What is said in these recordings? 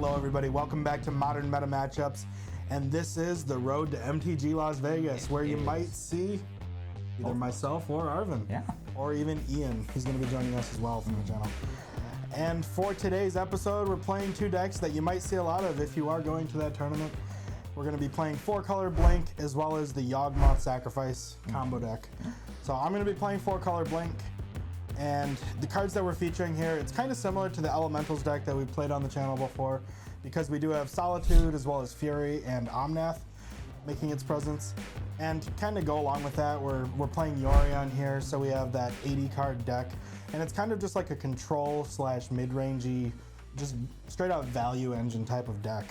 Hello everybody, welcome back to Modern Meta Matchups, and this is the road to MTG Las Vegas, where you might see either myself or Arven, or even Ian. He's going to be joining us as well from the channel. And for today's episode, we're playing two decks that you might see a lot of if you are going to that tournament. We're going to be playing 4-color Blink as well as the Yawgmoth Sacrifice combo deck. So I'm going to be playing 4-color Blink. And the cards that we're featuring here, it's kind of similar to the Elementals deck that we played on the channel before, because we do have Solitude as well as Fury and Omnath making its presence. And to kind of go along with that, we're playing Yorion here, so we have that 80 card deck. And it's kind of just like a control slash mid-rangey, just straight out value engine type of deck.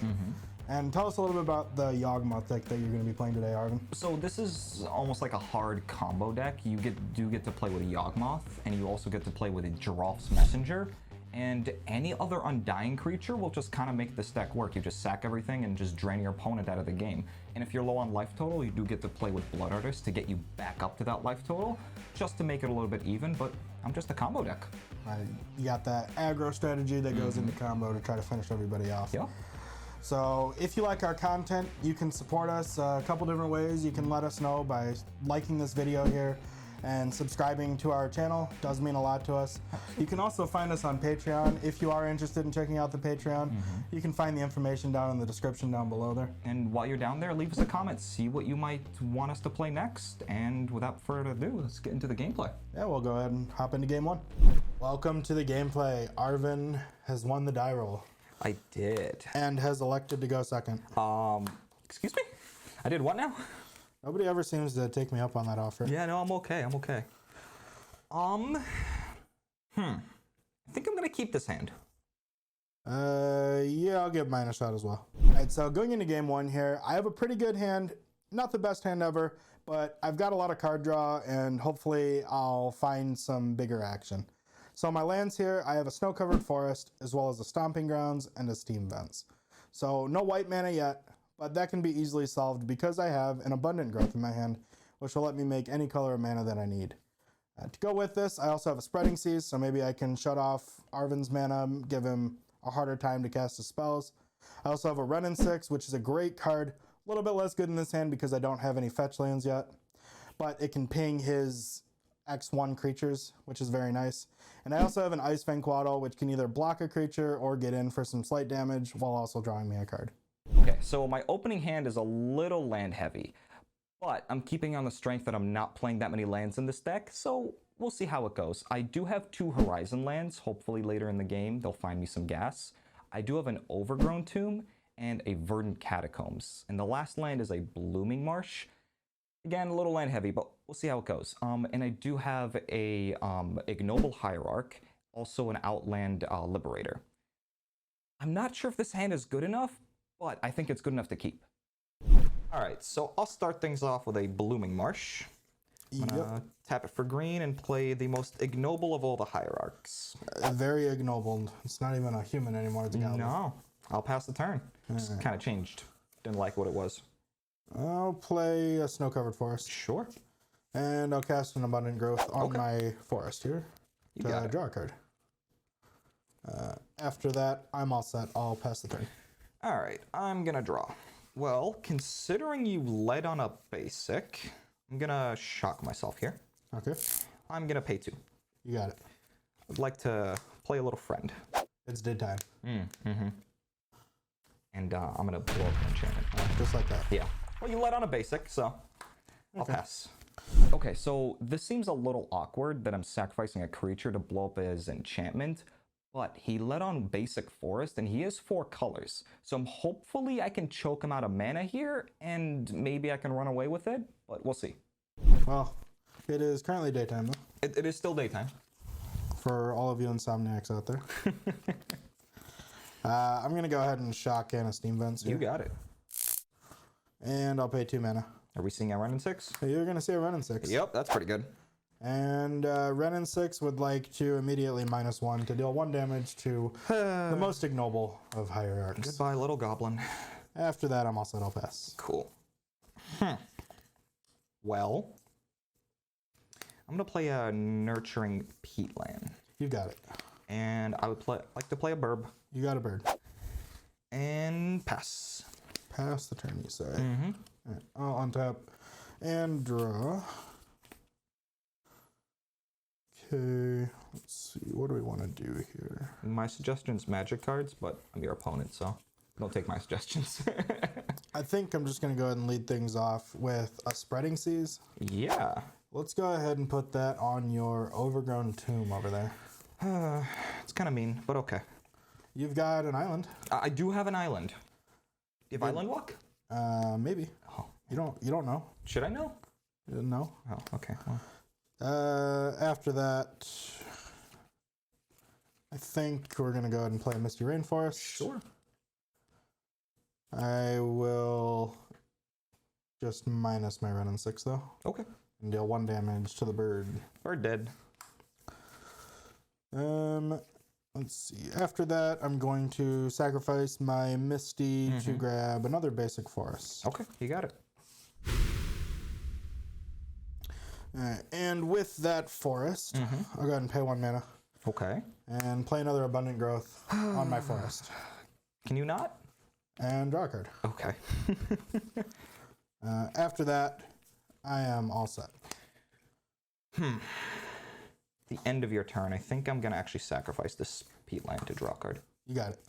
And tell us a little bit about the Yawgmoth deck that you're going to be playing today, Arven. So this is almost like a hard combo deck. You do get to play with a Yawgmoth, and you also get to play with a Giraffe's Messenger, and any other Undying creature will just kind of make this deck work. You just sack everything and just drain your opponent out of the game. And if you're low on life total, you do get to play with Blood Artist to get you back up to that life total, just to make it a little bit even, but I'm just a combo deck. You got that aggro strategy that goes into combo to try to finish everybody off. Yeah. So if you like our content, you can support us a couple different ways. You can let us know by liking this video here and subscribing to our channel. Does mean a lot to us. You can also find us on Patreon. If you are interested in checking out the Patreon, you can find the information down in the description down below there. And while you're down there, leave us a comment, see what you might want us to play next. And without further ado, let's get into the gameplay. Yeah, we'll go ahead and hop into game one. Welcome to the gameplay. Arven has won the die roll. I did. And has elected to go second. Excuse me? I did what now? Nobody ever seems to take me up on that offer. Yeah, no, I'm okay. I think I'm gonna keep this hand. Yeah, I'll give mine a shot as well. All right, so going into game one here, I have a pretty good hand. Not the best hand ever, but I've got a lot of card draw, and hopefully I'll find some bigger action. So my lands here, I have a snow-covered forest, as well as a stomping grounds and a steam vents. So no white mana yet, but that can be easily solved because I have an abundant growth in my hand, which will let me make any color of mana that I need. To go with this, I also have a spreading seas, so maybe I can shut off Arven's mana, give him a harder time to cast his spells. I also have a Renin 6, which is a great card, a little bit less good in this hand because I don't have any fetch lands yet, but it can ping his X1 creatures, which is very nice. And I also have an Ice Fang Quaddle, which can either block a creature or get in for some slight damage while also drawing me a card. Okay, so my opening hand is a little land heavy, but I'm keeping on the strength that I'm not playing that many lands in this deck, so we'll see how it goes. I do have 2 Horizon lands. Hopefully later in the game they'll find me some gas. I do have an Overgrown Tomb and a Verdant Catacombs, and the last land is a Blooming Marsh. Again, a little land heavy, but we'll see how it goes. And I do have a Ignoble Hierarch, also an Outland Liberator. I'm not sure if this hand is good enough, but I think it's good enough to keep. All right, so I'll start things off with a Blooming Marsh. I'm gonna tap it for green and play the most ignoble of all the hierarchs. Very ignoble. It's not even a human anymore. It's a goblin. No, I'll pass the turn. It's kind of changed. Didn't like what it was. I'll play a snow-covered forest. Sure. And I'll cast an abundant growth on my forest here to draw a card. After that, I'm all set. I'll pass the turn. All right, I'm gonna draw. Well, considering you led on a basic, I'm gonna shock myself here. Okay. I'm gonna pay 2. You got it. I'd like to play a little friend. It's dead time. And I'm gonna blow up an enchantment. Just like that. Yeah. Well, you led on a basic, so I'll pass. Okay, so this seems a little awkward that I'm sacrificing a creature to blow up his enchantment, but he led on basic forest and he has 4 colors. So hopefully I can choke him out of mana here and maybe I can run away with it, but we'll see. Well, it is currently daytime though. It is still daytime. For all of you insomniacs out there. I'm going to go ahead and shock in a steam vents here. You got it. And I'll pay 2 mana. Are we seeing a Renin 6? You're going to see a Renin 6. Yep, that's pretty good. And Renin 6 would like to immediately -1 to deal 1 damage to the most ignoble of hierarchs. Goodbye, little goblin. After that, I'm all set. I'll pass. Cool. Well, I'm going to play a Nurturing Peatland. You got it. And I would like to play a Burb. You got a bird. And pass. Pass the turn, you say. All right, I'll untap and draw. Okay, let's see. What do we want to do here? My suggestion's magic cards, but I'm your opponent, so don't take my suggestions. I think I'm just going to go ahead and lead things off with a Spreading Seas. Yeah. Let's go ahead and put that on your Overgrown Tomb over there. It's kind of mean, but okay. You've got an island. I do have an island. Do you have Island Walk? Maybe. Oh. You don't know. Should I know? No. Oh, okay. Well. After that, I think we're going to go ahead and play Misty Rainforest. Sure. I will just minus my Ren and 6 though. Okay. And deal 1 damage to the bird. Bird dead. Let's see. After that, I'm going to sacrifice my Misty to grab another basic forest. Okay, you got it. And with that forest, I'll go ahead and pay 1 mana. Okay. And play another Abundant Growth on my forest. Can you not? And draw a card. Okay. After that, I am all set. The end of your turn, I think I'm going to actually sacrifice this peatland to draw a card. You got it.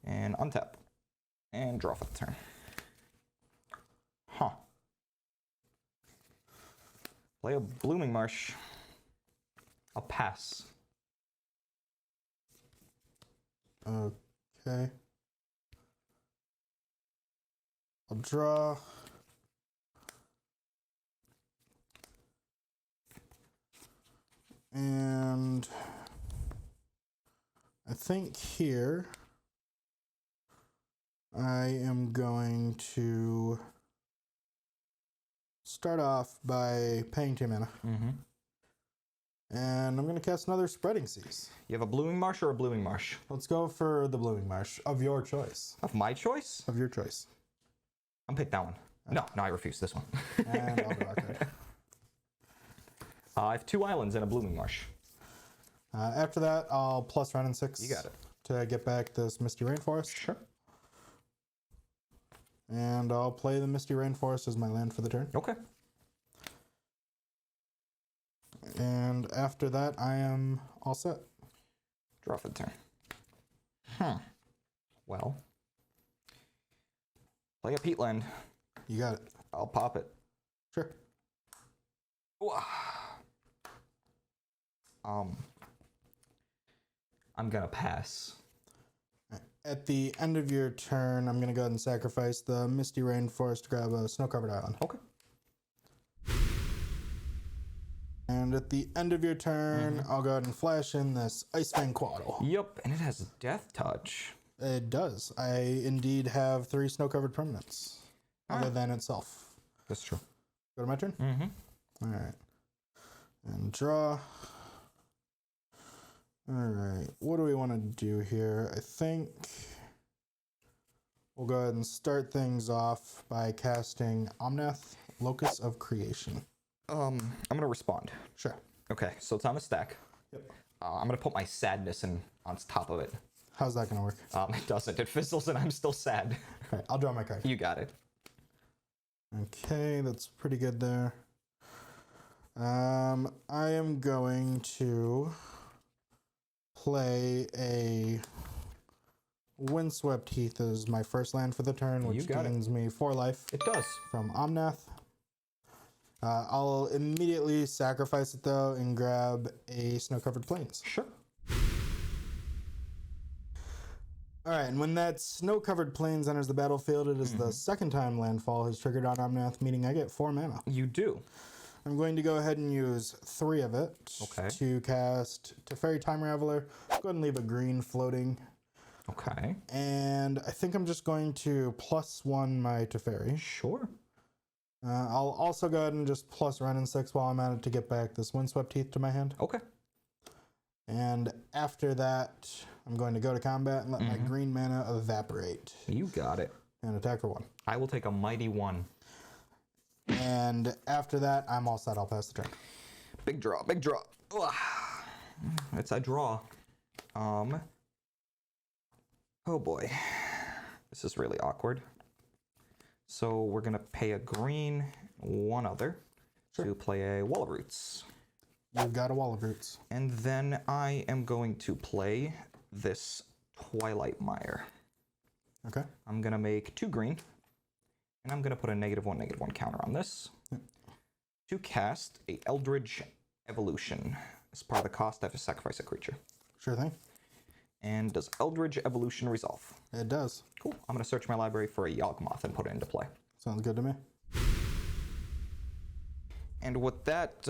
And untap. And draw for the turn. Huh. Play a Blooming Marsh. I'll pass. Okay. I'll draw. And I think here I am going to start off by paying 2 mana. And I'm going to cast another Spreading Seas. You have a Blooming Marsh or a Blooming Marsh? Let's go for the Blooming Marsh of your choice. Of my choice? Of your choice. I'll pick that one. No, I refuse this one. And I'll draw a card. I have 2 islands and a Blooming Marsh. After that, I'll plus Ren and 6. You got it. To get back this Misty Rainforest. Sure. And I'll play the Misty Rainforest as my land for the turn. Okay. And after that, I am all set. Draw for the turn. Well. Play a peatland. You got it. I'll pop it. Sure. I'm gonna pass. At the end of your turn, I'm gonna go ahead and sacrifice the Misty Rainforest to grab a snow-covered island. Okay. And at the end of your turn, I'll go ahead and flash in this Icefang Quaddle. Yep, and it has Death Touch. It does. I indeed have 3 snow-covered permanents, other than itself. That's true. Go to my turn? All right. And draw. All right. What do we want to do here? I think we'll go ahead and start things off by casting Omnath, Locus of Creation. I'm gonna respond. Sure. Okay, so it's on the stack. Yep. I'm gonna put my sadness on top of it. How's that going to work? It doesn't. It fizzles and I'm still sad. All right. I'll draw my card. You got it. Okay, that's pretty good there. I am going to play a Windswept Heath as my first land for the turn, which gains me 4 life. It does. From Omnath. I'll immediately sacrifice it though and grab a Snow-Covered Plains. Sure. Alright, and when that Snow-Covered Plains enters the battlefield, it is the second time landfall has triggered on Omnath, meaning I get 4 mana. You do. I'm going to go ahead and use 3 of it to cast Teferi Time Raveler. Go ahead and leave a green floating. Okay. And I think I'm just going to +1 my Teferi. Sure. I'll also go ahead and just plus Ren and 6 while I'm at it to get back this Windswept Heath to my hand. Okay. And after that, I'm going to go to combat and let my green mana evaporate. You got it. And attack for 1. I will take a mighty 1. And after that, I'm all set. I'll pass the turn. Big draw, big draw. Ugh. It's a draw. Oh boy, this is really awkward. So we're gonna pay a green, one other, to play a Wall of Roots. You've got a Wall of Roots. And then I am going to play this Twilight Mire. Okay. I'm gonna make 2 green, and I'm gonna put a -1/-1 counter on this. To cast a Eldritch Evolution. As part of the cost, I have to sacrifice a creature. Sure thing. And does Eldritch Evolution resolve? It does. Cool. I'm gonna search my library for a Yawgmoth and put it into play. Sounds good to me. And with that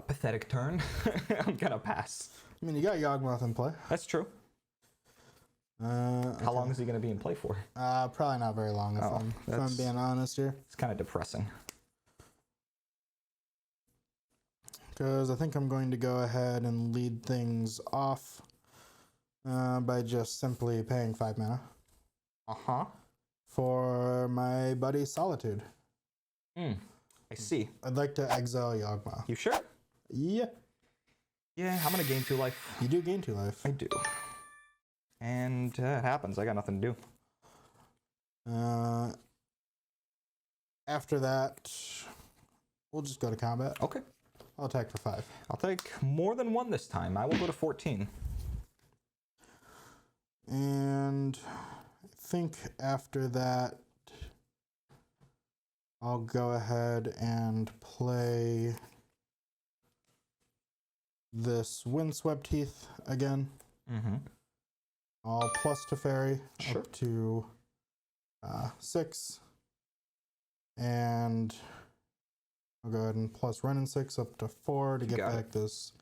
pathetic turn, I'm gonna pass. I mean, you got Yawgmoth in play. That's true. Okay. How long is he gonna be in play for? Probably not very long, if I'm being honest here. It's kind of depressing. Because I think I'm going to go ahead and lead things off by just simply paying 5 mana. Uh-huh. For my buddy Solitude. I see. I'd like to exile Yawgmoth. You sure? Yeah. Yeah, I'm gonna gain 2 life. You do gain 2 life. I do. And it happens. I got nothing to do. After that, we'll just go to combat. Okay. I'll attack for 5. I'll take more than 1 this time. I will go to 14. And I think after that, I'll go ahead and play this Windswept Heath again. Mm-hmm. I'll plus Teferi Sure. up to 6. And I'll go ahead and plus Renin 6 up to 4 to get back this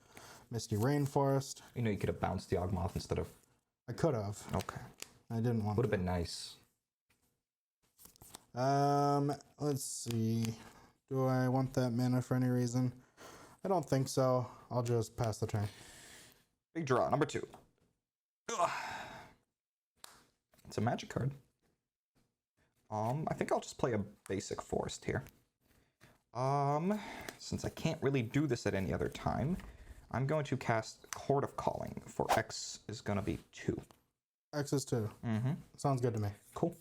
Misty Rainforest. You know, you could have bounced the Yawgmoth instead of... I could have. Okay. I didn't want to. Would have been nice. Let's see. Do I want that mana for any reason? I don't think so. I'll just pass the turn. Big draw, number 2. Ugh. It's a magic card. I think I'll just play a basic forest here. Since I can't really do this at any other time, I'm going to cast Chord of Calling for X is going to be 2. X is 2. Mm-hmm. Sounds good to me. Cool.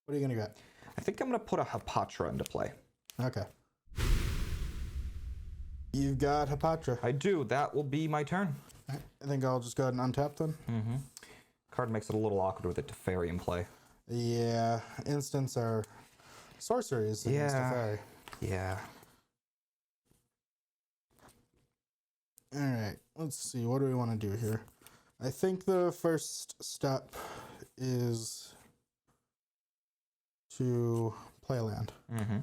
What are you going to get? I think I'm going to put a Hapatra into play. Okay. You've got Hapatra. I do. That will be my turn. I think I'll just go ahead and untap then. Mm-hmm. Card makes it a little awkward with a Teferi in play. Yeah. Instants are sorceries against Teferi. Yeah. Alright. Let's see. What do we want to do here? I think the first step is to play a land. Mm-hmm.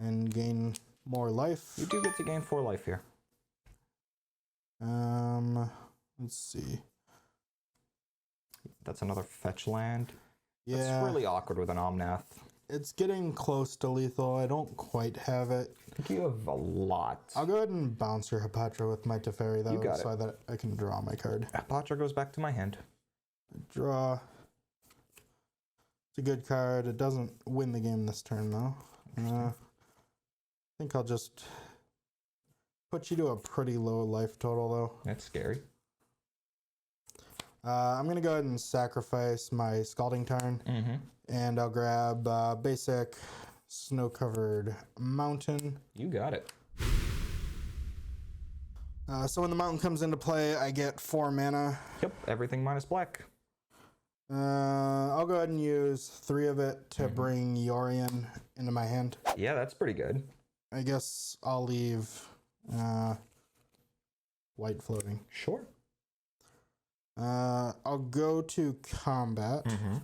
And gain more life. You do get to gain 4 life here. Let's see. That's another fetch land. Yeah. It's really awkward with an Omnath. It's getting close to lethal. I don't quite have it. I think you have a lot. I'll go ahead and bounce your Hapatra with my Teferi, though, so that I can draw my card. Hapatra goes back to my hand. Draw. It's a good card. It doesn't win the game this turn, though. I think I'll just put you to a pretty low life total, though. That's scary. I'm going to go ahead and sacrifice my Scalding Tarn. Mm-hmm. And I'll grab basic snow-covered mountain. You got it. So when the mountain comes into play, I get 4 mana. Yep, everything minus black. I'll go ahead and use 3 of it to bring Yorion into my hand. Yeah, that's pretty good. I guess I'll leave white floating. Sure. I'll go to combat. Mm-hmm.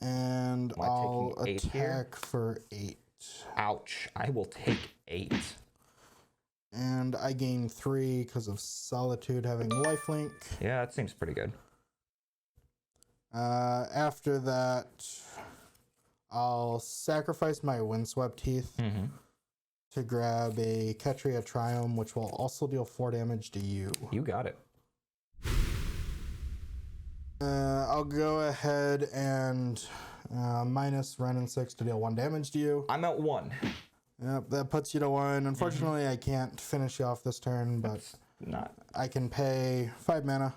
And I'll attack for 8. Ouch. I will take 8. And I gain 3 because of Solitude having lifelink. Yeah, that seems pretty good. After that, I'll sacrifice my Windswept Heath to grab a Ketria Triome, which will also deal 4 damage to you. You got it. I'll go ahead and minus Renin 6 to deal 1 damage to you. I'm at 1. Yep, that puts you to 1. Unfortunately, I can't finish you off this turn, but Not. I can pay 5 mana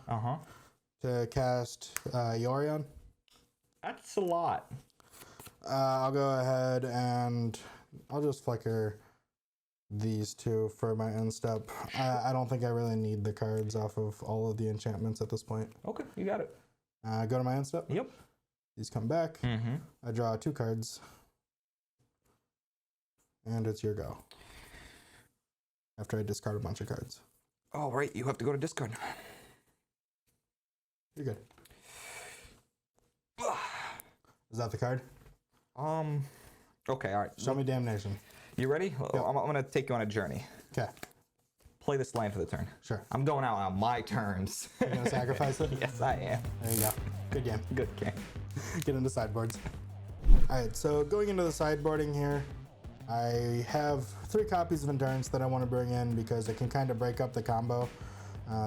to cast Yorion. That's a lot. I'll go ahead and I'll just flicker these two for my end step. I don't think I really need the cards off of all of the enchantments at this point. Okay, you got it. Go to my end step. Yep. These come back. I draw 2 cards. And it's your go. After I discard a bunch of cards. All right, you have to go to discard. You're good. Is that the card? Okay, all right. Show me Damnation. You ready? Yep. I'm going to take you on a journey. Okay. Play this land for the turn. Sure. I'm going out on my terms. You're going to sacrifice it? Yes, I am. There you go. Good game. Good game. Get into sideboards. Alright, so going into the sideboarding here, I have 3 copies of Endurance that I want to bring in because it can kind of break up the combo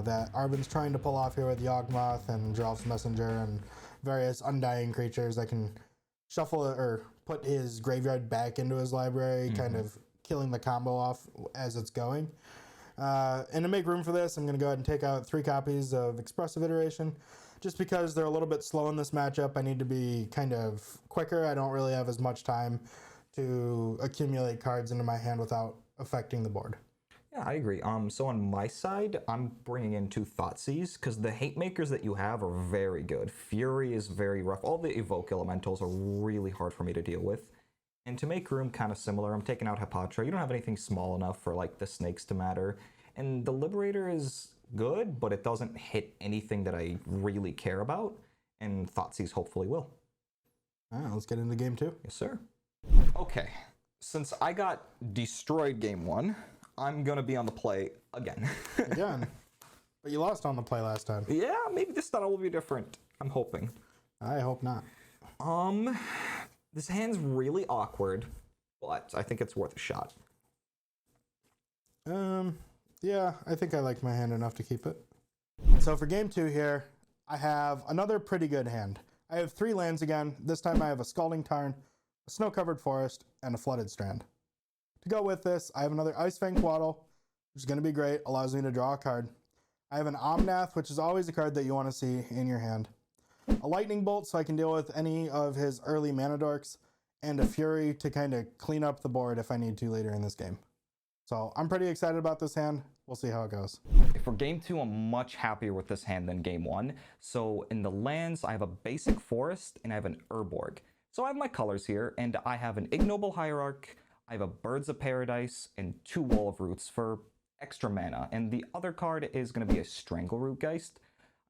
that Arven's trying to pull off here with Yawgmoth and Drelf's Messenger and various Undying creatures that can shuffle or put his graveyard back into his library, kind of killing the combo off as it's going. And to make room for this, I'm going to go ahead and take out 3 copies of Expressive Iteration. Just because they're a little bit slow in this matchup, I need to be kind of quicker. I don't really have as much time to accumulate cards into my hand without affecting the board. Yeah, I agree. So on my side, I'm bringing in 2 Thoughtseize because the hate makers that you have are very good. Fury is very rough. All the evoke elementals are really hard for me to deal with. And to make room, kind of similar, I'm taking out Hepatra. You don't have anything small enough for like the snakes to matter. And the Liberator is good, but it doesn't hit anything that I really care about. And Thoughtseize hopefully will. All right, let's get into game 2. Yes, sir. Okay, since I got destroyed game 1, I'm gonna be on the play again. Again? But you lost on the play last time. Yeah, maybe this time will be different. I'm hoping. I hope not. This hand's really awkward, but I think it's worth a shot. Yeah, I think I like my hand enough to keep it. So for game 2 here, I have another pretty good hand. I have 3 lands again. This time I have a Scalding Tarn, a Snow-Covered Forest, and a Flooded Strand. To go with this, I have another Icefang Quaddle, which is going to be great, allows me to draw a card. I have an Omnath, which is always a card that you want to see in your hand. A Lightning Bolt, so I can deal with any of his early mana dorks, and a Fury to kind of clean up the board if I need to later in this game. So I'm pretty excited about this hand. We'll see how it goes. For game 2, I'm much happier with this hand than game 1. So in the lands, I have a basic forest and I have an Urborg. So I have my colors here, and I have an Ignoble Hierarch, I have a Birds of Paradise, and 2 Wall of Roots for extra mana. And the other card is going to be a Strangleroot Geist.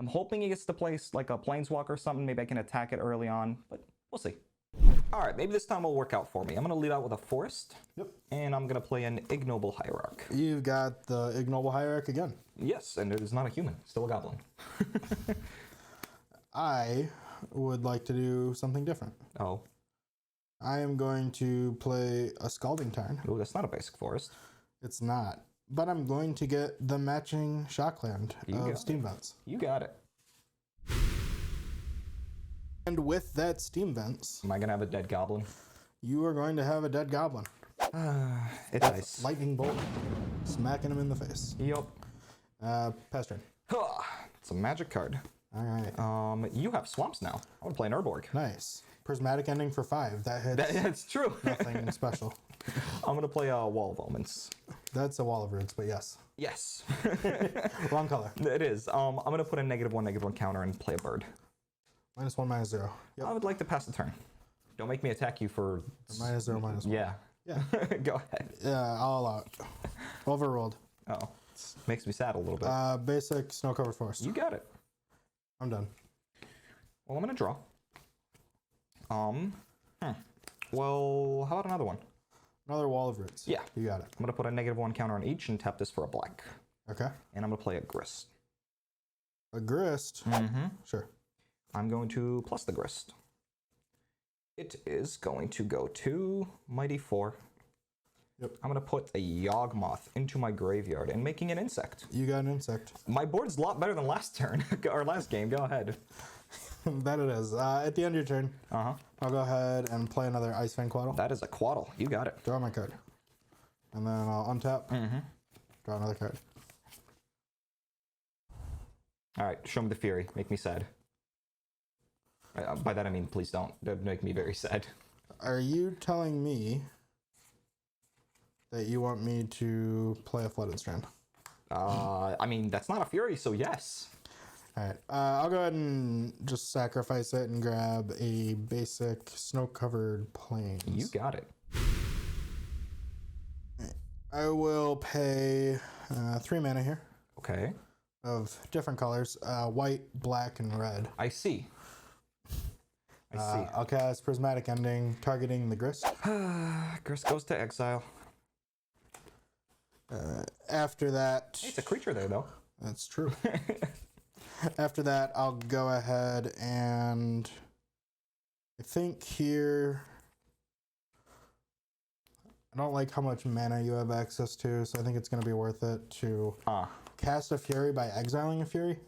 I'm hoping he gets to play like a Planeswalker or something. Maybe I can attack it early on, but we'll see. Alright, maybe this time will work out for me. I'm going to lead out with a Forest. Yep. And I'm going to play an Ignoble Hierarch. You've got the Ignoble Hierarch again. Yes, and it is not a human. Still a goblin. I would like to do something different. Oh. I am going to play a Scalding Tarn. Oh, that's not a basic forest. It's not. But I'm going to get the matching Shockland of Steam Vents. You got it. And with that Steam Vents, Am I going to have a dead goblin? you are going to have a dead goblin. It's nice. Lightning Bolt, smacking him in the face. Yup. Pass turn. It's a magic card. All right. You have swamps now. I want to play an Urborg. Nice. Prismatic Ending for 5. That hits. That's true. Nothing special. I'm going to play a Wall of Omens. That's a Wall of Roots, but yes. Yes. Wrong color. It is. I'm going to put a -1/-1 counter and play a bird. -1, -0. Yep. I would like to pass the turn. Don't make me attack you for... -0, -1. Yeah. Yeah. Go ahead. Yeah, all out. Overruled. Oh. Makes me sad a little bit. Basic Snow-Covered Forest. You got it. I'm done. Well, I'm going to draw. Well, how about another one? Another Wall of Roots. Yeah. You got it. I'm going to put a -1 counter on each and tap this for a black. Okay. And I'm going to play a Grist. A Grist? Mm-hmm. Sure. I'm going to plus the Grist. It is going to go to Mighty 4. Yep. I'm going to put a Yawgmoth into my graveyard and making an insect. You got an insect. My board's a lot better than last turn, or last game. Go ahead. That it is. At the end of your turn, I'll go ahead and play another Icefang Quaddle. That is a Quaddle. You got it. Draw my card. And then I'll untap. Draw another card. All right, show me the fury. Make me sad. By that I mean, please don't. That'd make me very sad. Are you telling me that you want me to play a Flooded Strand? I mean, that's not a fury, so yes. All right, I'll go ahead and just sacrifice it and grab a basic snow-covered plains. You got it. I will pay 3 mana here. Okay. Of different colors, white, black, and red. I see. I'll cast Prismatic Ending, targeting the Grist. Grist goes to exile. After that... Hey, it's a creature there, though. That's true. After that, I'll go ahead and... I think here... I don't like how much mana you have access to, so I think it's going to be worth it to cast a Fury by exiling a Fury.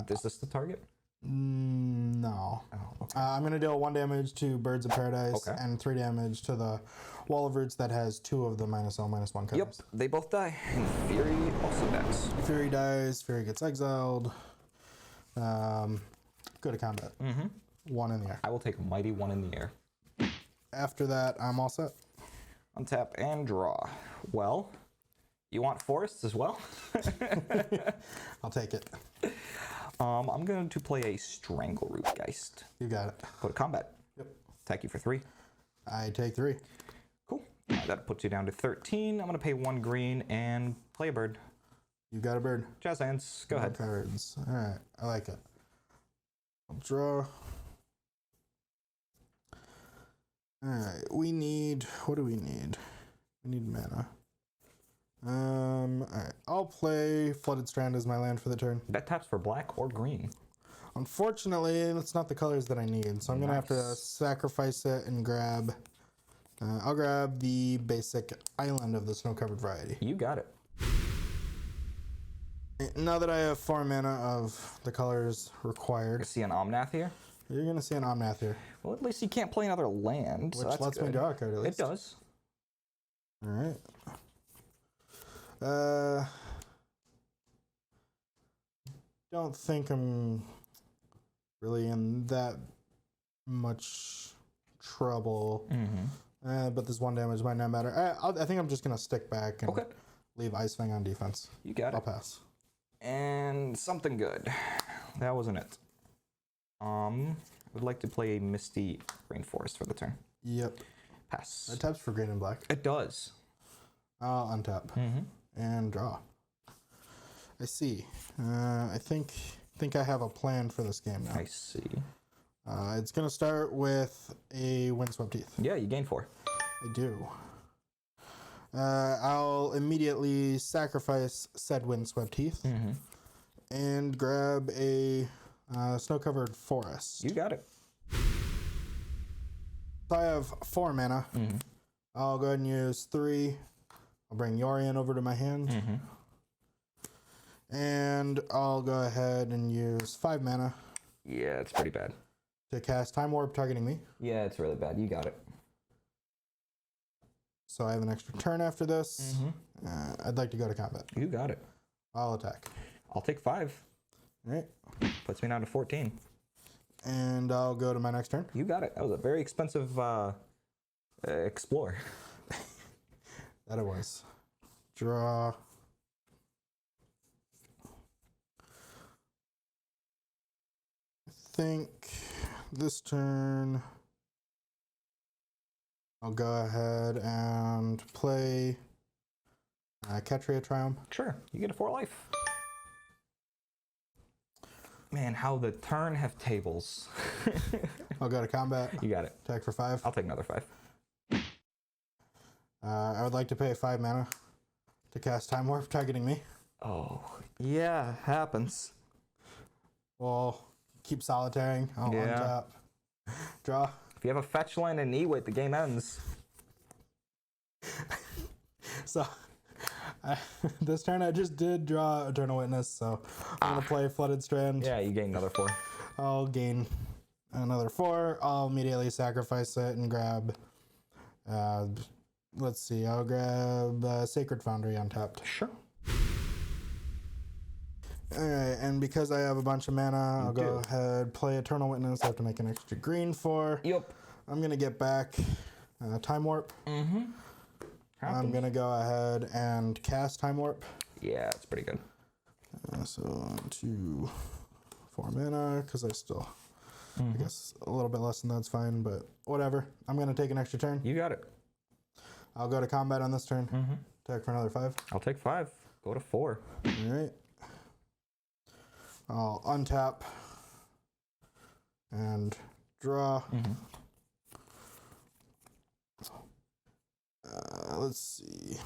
Is this the target? No. Oh, okay. I'm going to deal 1 damage to Birds of Paradise and 3 damage to the Wall of Roots that has 2 of the -0/-1 cards. Yep, they both die. And Fury also dies. Fury dies, Fury gets exiled. Go to combat. 1 in the air. I will take a mighty 1 in the air. After that, I'm all set. Untap and draw. Well, you want forests as well? I'll take it. I'm going to play a Strangleroot Geist. You got it. Go to combat. Yep. Attack you for 3. I take 3. Cool. That puts you down to 13. I'm going to pay 1 green and play a bird. You got a bird. Jazz hands. Go ahead. Cards. All right. I like it. I'll draw. All right. We need... What do we need? We need mana. All right. I'll play Flooded Strand as my land for the turn. That taps for black or green. Unfortunately, that's not the colors that I need, so I'm going to have to sacrifice it and grab... I'll grab the basic Island of the Snow-Covered variety. You got it. Now that I have 4 mana of the colors required... You see an Omnath here? You're going to see an Omnath here. Well, at least you can't play another land, Which so that's lets good. me draw a card, at least. It does. All right. Don't think I'm really in that much trouble. But this 1 damage might not matter. I think I'm just going to stick back and leave Ice Fang on defense. You got it. I'll pass. And something good. That wasn't it. I would like to play a Misty Rainforest for the turn. Yep. Pass. It taps for green and black. It does. I'll untap and draw. I see. I think I have a plan for this game now. I see. It's going to start with a Windswept Heath. Yeah, you gain 4. I do. I'll immediately sacrifice said Windswept Heath and grab a Snow-Covered Forest. You got it. So I have 4 mana. I'll go ahead and use 3. I'll bring Yorion over to my hand. And I'll go ahead and use 5 mana. Yeah, it's pretty bad. To cast Time Warp targeting me. Yeah, it's really bad. You got it. So I have an extra turn after this. I'd like to go to combat. You got it. I'll attack. I'll take 5. All right. Puts me down to 14. And I'll go to my next turn. You got it. That was a very expensive explore. That it was. Draw. I think this turn I'll go ahead and play Ketria Triumph. Sure, you get a 4 life. Man, how the turn have tables. I'll go to combat. You got it. Attack for 5. I'll take another 5. I would like to pay 5 mana to cast Time Warp targeting me. Oh, yeah, happens. Well, keep solitaring. I'll untap. Draw. If you have a fetch land and Ewit, the game ends. So, this turn I just did draw Eternal Witness, so I'm going to play Flooded Strand. Yeah, you gain another 4. I'll gain another 4. I'll immediately sacrifice it and grab... let's see, I'll grab Sacred Foundry untapped. Sure. Alright, and because I have a bunch of mana, I'll go ahead, play Eternal Witness. I have to make an extra green for. Yep. I'm going to get back Time Warp. I'm going to go ahead and cast Time Warp. Yeah, it's pretty good. So 2, 4 mana, because I still, I guess a little bit less than that's fine, but whatever. I'm going to take an extra turn. You got it. I'll go to combat on this turn. Attack for another 5. I'll take 5. Go to 4. Alright. I'll untap and draw. Let's see.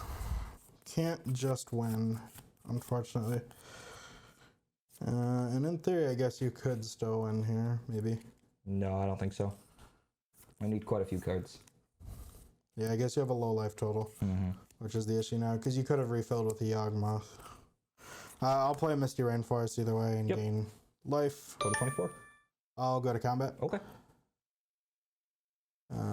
Can't just win, unfortunately. And in theory, I guess you could still win here, maybe. No, I don't think so. I need quite a few cards. Yeah, I guess you have a low life total, which is the issue now, because you could have refilled with the Yawgmoth. I'll play Misty Rainforest either way and gain life. Go to 24. I'll go to combat. Okay.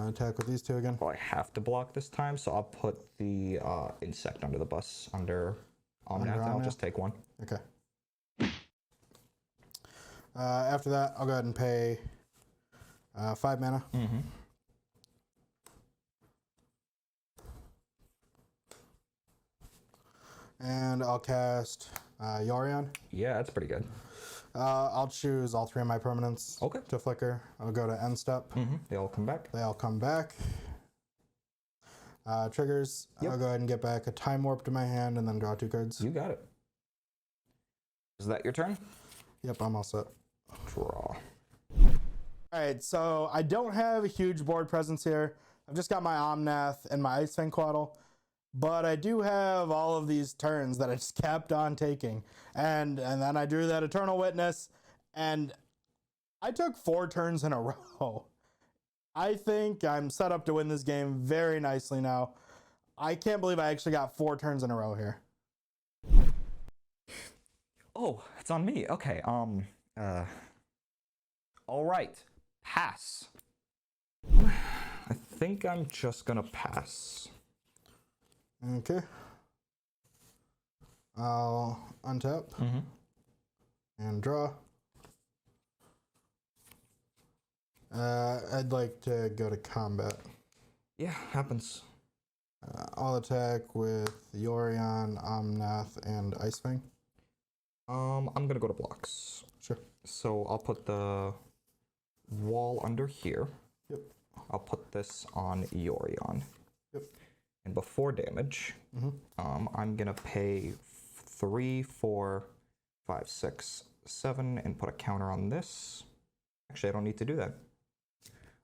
Attack with these 2 again. Well, I have to block this time, so I'll put the insect under the bus, under Omnath, and I'll just take 1. Okay. After that, I'll go ahead and pay 5 mana. And I'll cast Yorion. Yeah, that's pretty good. I'll choose all 3 of my permanents to flicker. I'll go to end step. They all come back. They all come back. Triggers. I'll go ahead and get back a Time Warp to my hand and then draw 2 cards. You got it. Is that your turn? Yep, I'm all set. Draw. Alright, so I don't have a huge board presence here. I've just got my Omnath and my Icefang Quaddle. But I do have all of these turns that I just kept on taking. And then I drew that Eternal Witness. And I took 4 turns in a row. I think I'm set up to win this game very nicely now. I can't believe I actually got 4 turns in a row here. Oh, it's on me. Okay, all right. Pass. I think I'm just gonna pass. Okay. I'll untap and draw. I'd like to go to combat. Yeah, happens. I'll attack with Yorion, Omnath, and Icefang. I'm gonna go to blocks. Sure. So I'll put the wall under here. Yep. I'll put this on Yorion. Yep. And before damage, I'm gonna pay 3, 4, 5, 6, 7, and put a counter on this. Actually, I don't need to do that.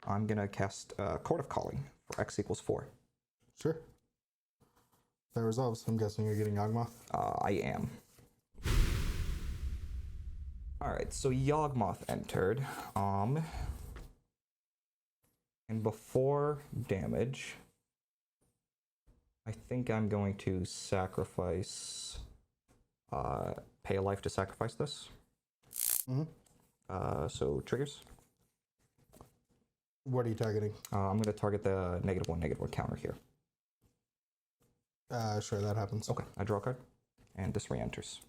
I'm gonna cast Court of Calling for X equals 4. Sure. That resolves. I'm guessing you're getting Yawgmoth. I am. Alright, so Yawgmoth entered. And before damage, I think I'm going to sacrifice, pay a life to sacrifice this. So triggers. What are you targeting? I'm going to target the -1/-1 counter here. Sure, that happens. Okay, I draw a card, and this re-enters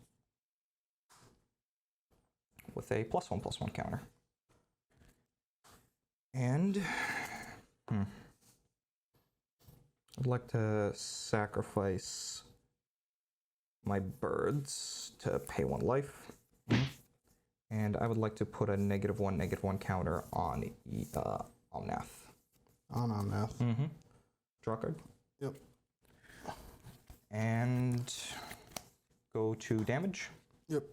with a +1/+1 counter. And I'd like to sacrifice my birds to pay 1 life. And I would like to put a -1/-1 counter on Omnath. On Omnath. Draw a card. Yep. And go to damage. Yep.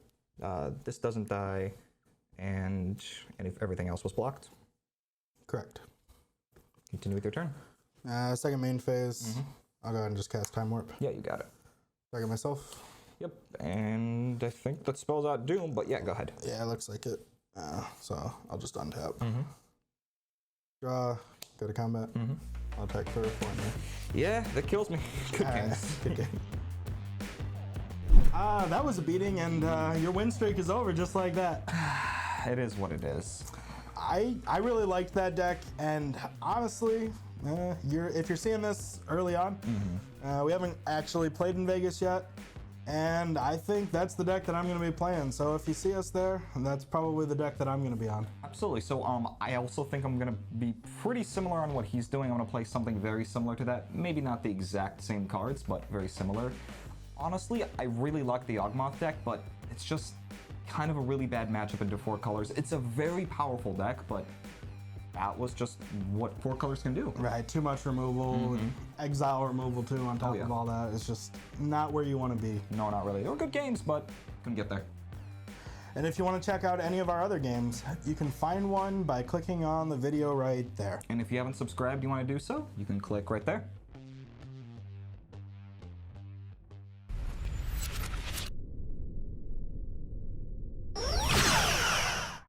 This doesn't die, and if everything else was blocked. Correct. Continue with your turn. Second main phase. I'll go ahead and just cast Time Warp. Yeah, you got it. Target myself. Yep, and I think that spells out Doom, but yeah, go ahead. Yeah, it looks like it. So I'll just untap. Draw, go to combat. I'll attack for 4 mana. Yeah, that kills me. Good games. Good game. That was a beating, and your win streak is over just like that. It is what it is. I really liked that deck, and honestly, if you're seeing this early on, we haven't actually played in Vegas yet. And I think that's the deck that I'm going to be playing. So if you see us there, that's probably the deck that I'm going to be on. Absolutely. So I also think I'm going to be pretty similar on what he's doing. I'm going to play something very similar to that. Maybe not the exact same cards, but very similar. Honestly, I really like the Yawgmoth deck, but it's just kind of a really bad matchup into 4 colors. It's a very powerful deck, but that was just what 4 colors can do. Right, too much removal, and exile removal too on top of all that. It's just not where you want to be. No, not really. They were good games, but couldn't get there. And if you want to check out any of our other games, you can find one by clicking on the video right there. And if you haven't subscribed, you want to do so, you can click right there.